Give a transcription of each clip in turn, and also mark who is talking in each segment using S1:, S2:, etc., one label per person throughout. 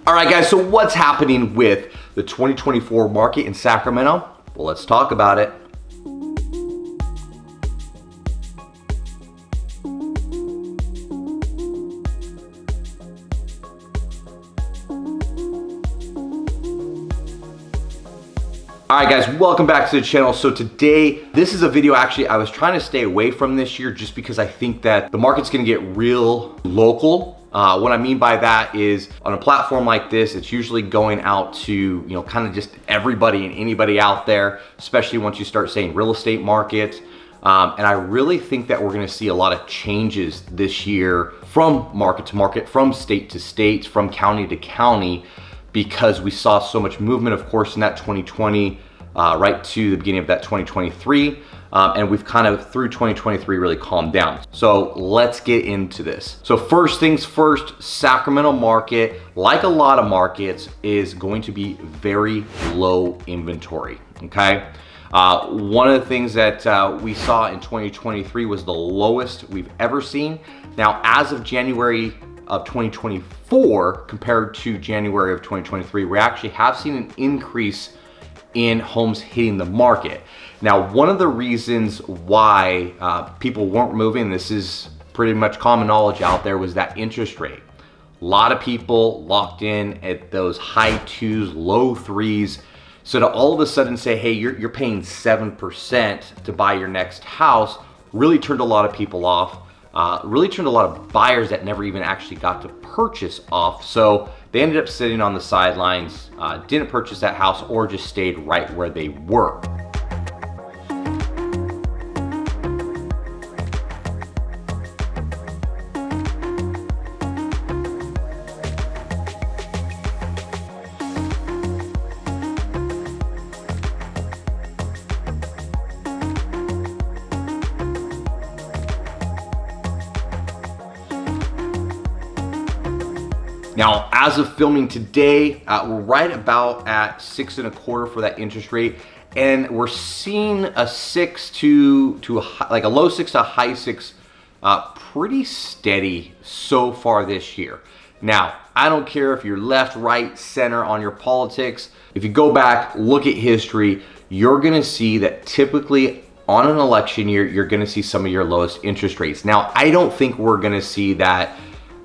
S1: All right, guys, so what's happening with the 2024 market in Sacramento? Well, let's talk about it. All right, guys, welcome back to the channel. So today, this is a video actually I was trying to stay away from this year just because I think that the market's gonna get real local. What I mean by that is on a platform like this, it's usually going out to, kind of just everybody and anybody out there, especially once you start saying real estate market. And I really think that we're gonna see a lot of changes this year from market to market, from state to state, from county to county, because we saw so much movement, of course, in that 2020, right to the beginning of that 2023. And we've kind of, through 2023, really calmed down. So let's get into this. So first things first, Sacramento market, like a lot of markets, is going to be very low inventory, okay? One of the things that we saw in 2023 was the lowest we've ever seen. Now, as of January of 2024 compared to January of 2023, we actually have seen an increase in homes hitting the market. Now, one of the reasons why people weren't moving, this is pretty much common knowledge out there, was that interest rate. A lot of people locked in at those high 2s, low 3s. So to all of a sudden say, hey, you're paying 7% to buy your next house, really turned a lot of people off. Really turned a lot of buyers that never even actually got to purchase off. So they ended up sitting on the sidelines, didn't purchase that house, or just stayed right where they were. Now, as of filming today, we're right about at 6.25 for that interest rate, and we're seeing a 6 to a low 6 to a high 6, pretty steady so far this year. Now, I don't care if you're left, right, center on your politics. If you go back, look at history, you're gonna see that typically on an election year, you're gonna see some of your lowest interest rates. Now, I don't think we're gonna see that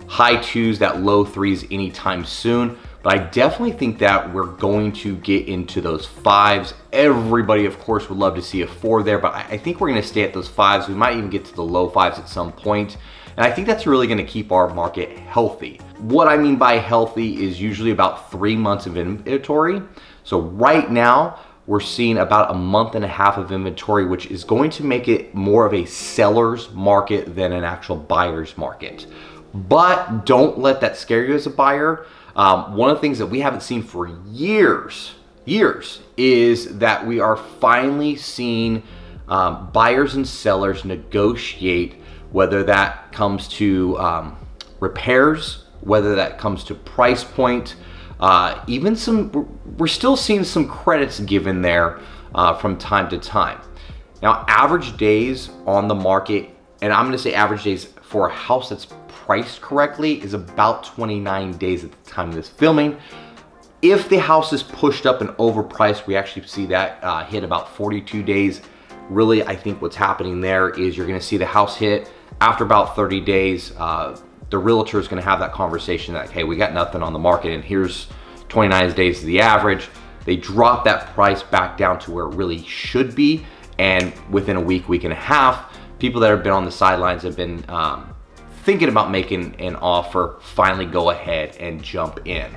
S1: high 2s, that low 3s anytime soon, but I definitely think that we're going to get into those 5s. Everybody, of course, would love to see a 4 there, but I think we're gonna stay at those 5s. We might even get to the low 5s at some point, and I think that's really gonna keep our market healthy. What I mean by healthy is usually about 3 months of inventory. So right now, we're seeing about a month and a half of inventory, which is going to make it more of a seller's market than an actual buyer's market. But don't let that scare you as a buyer. One of the things that we haven't seen for years is that we are finally seeing buyers and sellers negotiate, whether that comes to repairs, whether that comes to price point, we're still seeing some credits given there from time to time. Now, average days on the market, and I'm gonna say average days for a house that's priced correctly, is about 29 days at the time of this filming. If the house is pushed up and overpriced, we actually see that hit about 42 days. Really, I think what's happening there is you're gonna see the house hit after about 30 days. The realtor is gonna have that conversation that, hey, we got nothing on the market and here's 29 days is the average. They drop that price back down to where it really should be, and within a week, week and a half, people that have been on the sidelines have been thinking about making an offer, finally go ahead and jump in.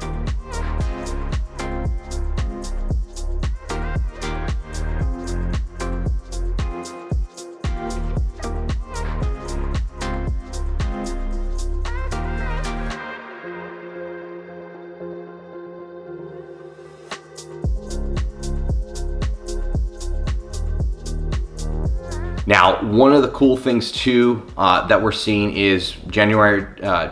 S1: Now, one of the cool things too that we're seeing is January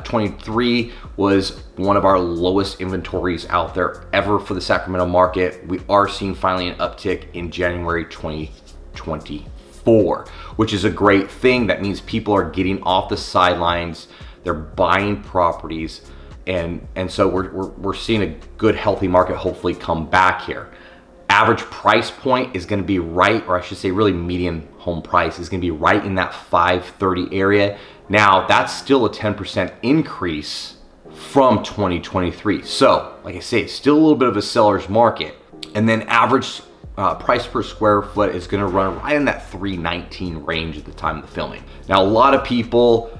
S1: 23 was one of our lowest inventories out there ever for the Sacramento market. We are seeing finally an uptick in January 2024, which is a great thing. That means people are getting off the sidelines, they're buying properties, And so we're seeing a good, healthy market hopefully come back here. Average price point is going to be right, or I should say really median home price is going to be right in that 530 area. Now that's still a 10% increase from 2023. So like I say, still a little bit of a seller's market. And then average price per square foot is going to run right in that 319 range at the time of the filming. Now a lot of people,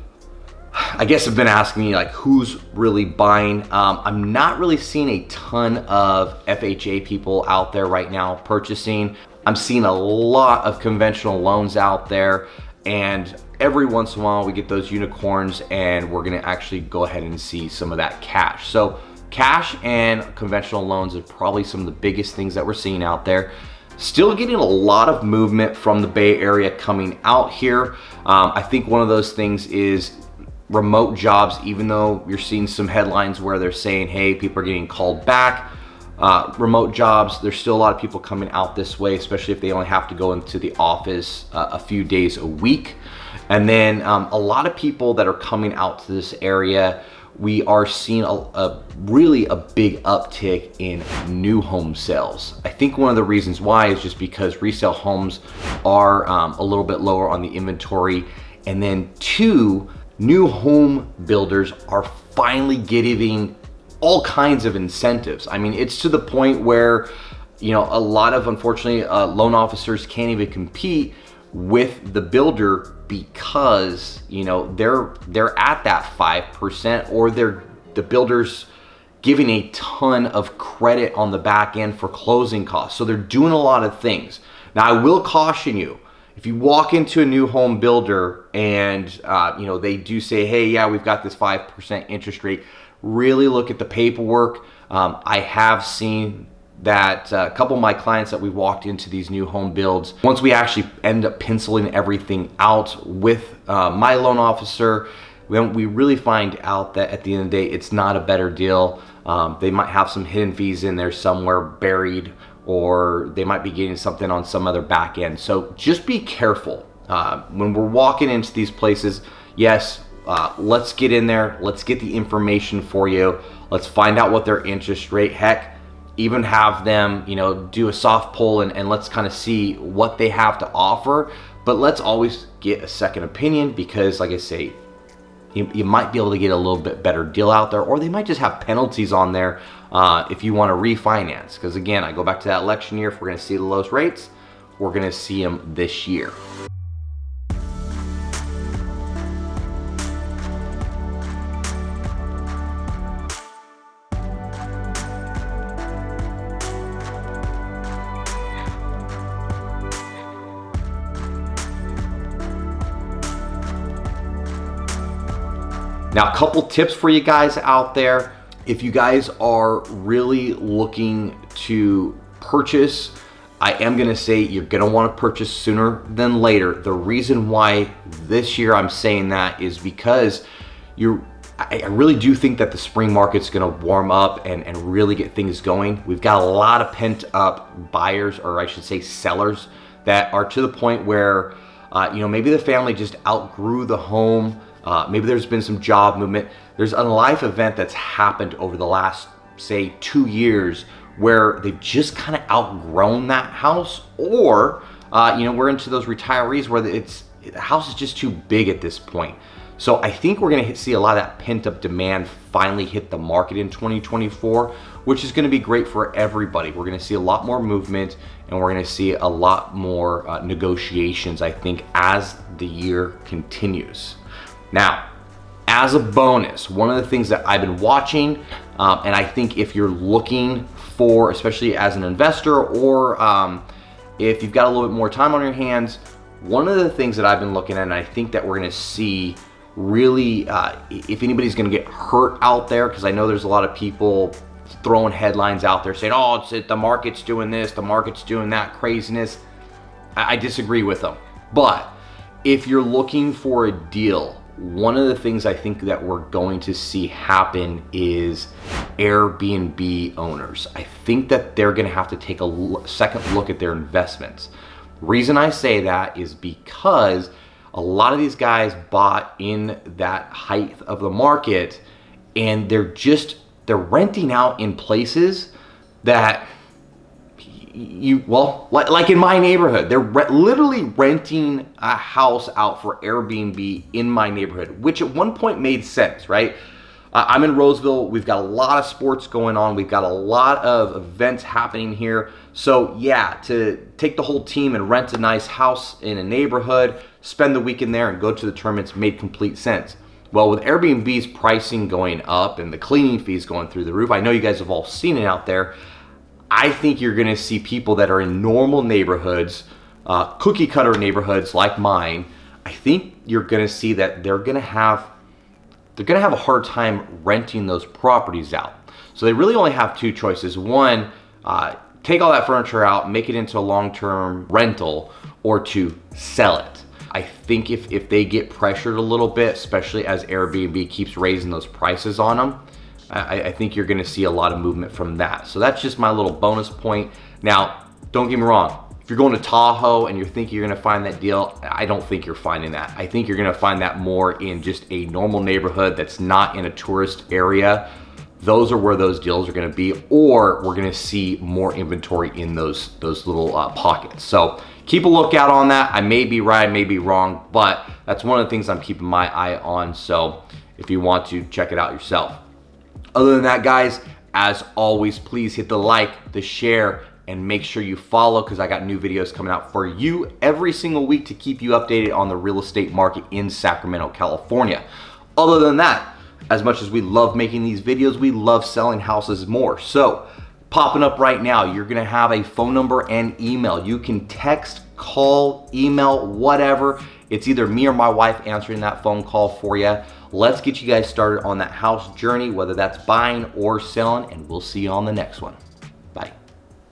S1: I guess, have been asking me like, who's really buying? I'm not really seeing a ton of FHA people out there right now purchasing. I'm seeing a lot of conventional loans out there, and every once in a while we get those unicorns and we're gonna actually go ahead and see some of that cash. So cash and conventional loans are probably some of the biggest things that we're seeing out there. Still getting a lot of movement from the Bay Area coming out here. I think one of those things is remote jobs. Even though you're seeing some headlines where they're saying, hey, people are getting called back, remote jobs, there's still a lot of people coming out this way, especially if they only have to go into the office a few days a week. And then a lot of people that are coming out to this area, we are seeing really a big uptick in new home sales. I think one of the reasons why is just because resale homes are a little bit lower on the inventory. And then two, new home builders are finally giving all kinds of incentives. I mean, it's to the point where, you know, a lot of, unfortunately, loan officers can't even compete with the builder because, you know, they're at that 5%, or the builder's giving a ton of credit on the back end for closing costs. So they're doing a lot of things. Now, I will caution you, if you walk into a new home builder and you know, they do say, hey, yeah, we've got this 5% interest rate, really look at the paperwork. I have seen that a couple of my clients that we walked into these new home builds, once we actually end up penciling everything out with my loan officer, we really find out that at the end of the day, it's not a better deal. They might have some hidden fees in there somewhere buried, or they might be getting something on some other back end. So just be careful when we're walking into these places. Yes, let's get in there. Let's get the information for you. Let's find out what their interest rate, heck, even have them, you know, do a soft pull and let's kind of see what they have to offer. But let's always get a second opinion, because like I say, you might be able to get a little bit better deal out there, or they might just have penalties on there if you want to refinance. Because again, I go back to that election year. If we're going to see the lowest rates, we're going to see them this year. Now, a couple tips for you guys out there. If you guys are really looking to purchase, I am gonna say you're gonna wanna purchase sooner than later. The reason why this year I'm saying that is because I really do think that the spring market's gonna warm up and really get things going. We've got a lot of pent up buyers, or I should say sellers, that are to the point where, you know, maybe the family just outgrew the home. Maybe there's been some job movement. There's a life event that's happened over the last, say, 2 years where they've just kind of outgrown that house, or, you know, we're into those retirees where the house is just too big at this point. So I think we're gonna see a lot of that pent up demand finally hit the market in 2024, which is gonna be great for everybody. We're gonna see a lot more movement, and we're gonna see a lot more negotiations, I think, as the year continues. Now, as a bonus, one of the things that I've been watching, and I think if you're looking for, especially as an investor, or if you've got a little bit more time on your hands, one of the things that I've been looking at, and I think that we're gonna see really, if anybody's gonna get hurt out there, because I know there's a lot of people throwing headlines out there saying, oh, the market's doing this, the market's doing that craziness. I disagree with them. But if you're looking for a deal, one of the things I think that we're going to see happen is Airbnb owners. I think that they're gonna have to take a second look at their investments. The reason I say that is because a lot of these guys bought in that height of the market, and they're renting out in places that like in my neighborhood, they're literally renting a house out for Airbnb in my neighborhood, which at one point made sense, right? I'm in Roseville. We've got a lot of sports going on. We've got a lot of events happening here. So yeah, to take the whole team and rent a nice house in a neighborhood, spend the weekend there and go to the tournaments made complete sense. Well, with Airbnb's pricing going up and the cleaning fees going through the roof, I know you guys have all seen it out there. I think you're gonna see people that are in normal neighborhoods, cookie cutter neighborhoods like mine. I think you're gonna see that they're gonna have a hard time renting those properties out. So they really only have two choices. One, take all that furniture out, make it into a long-term rental, or to sell it. I think if they get pressured a little bit, especially as Airbnb keeps raising those prices on them, I think you're gonna see a lot of movement from that. So that's just my little bonus point. Now, don't get me wrong. If you're going to Tahoe and you think you're gonna find that deal, I don't think you're finding that. I think you're gonna find that more in just a normal neighborhood that's not in a tourist area. Those are where those deals are gonna be, or we're gonna see more inventory in those little pockets. So keep a lookout on that. I may be right, I may be wrong, but that's one of the things I'm keeping my eye on. So if you want to check it out yourself. Other than that, guys, as always, please hit the like, the share, and make sure you follow, because I got new videos coming out for you every single week to keep you updated on the real estate market in Sacramento, California. Other than that, as much as we love making these videos, we love selling houses more. So popping up right now, you're gonna have a phone number and email. You can text, call, email, whatever. It's either me or my wife answering that phone call for you. Let's get you guys started on that house journey, whether that's buying or selling, and we'll see you on the next one.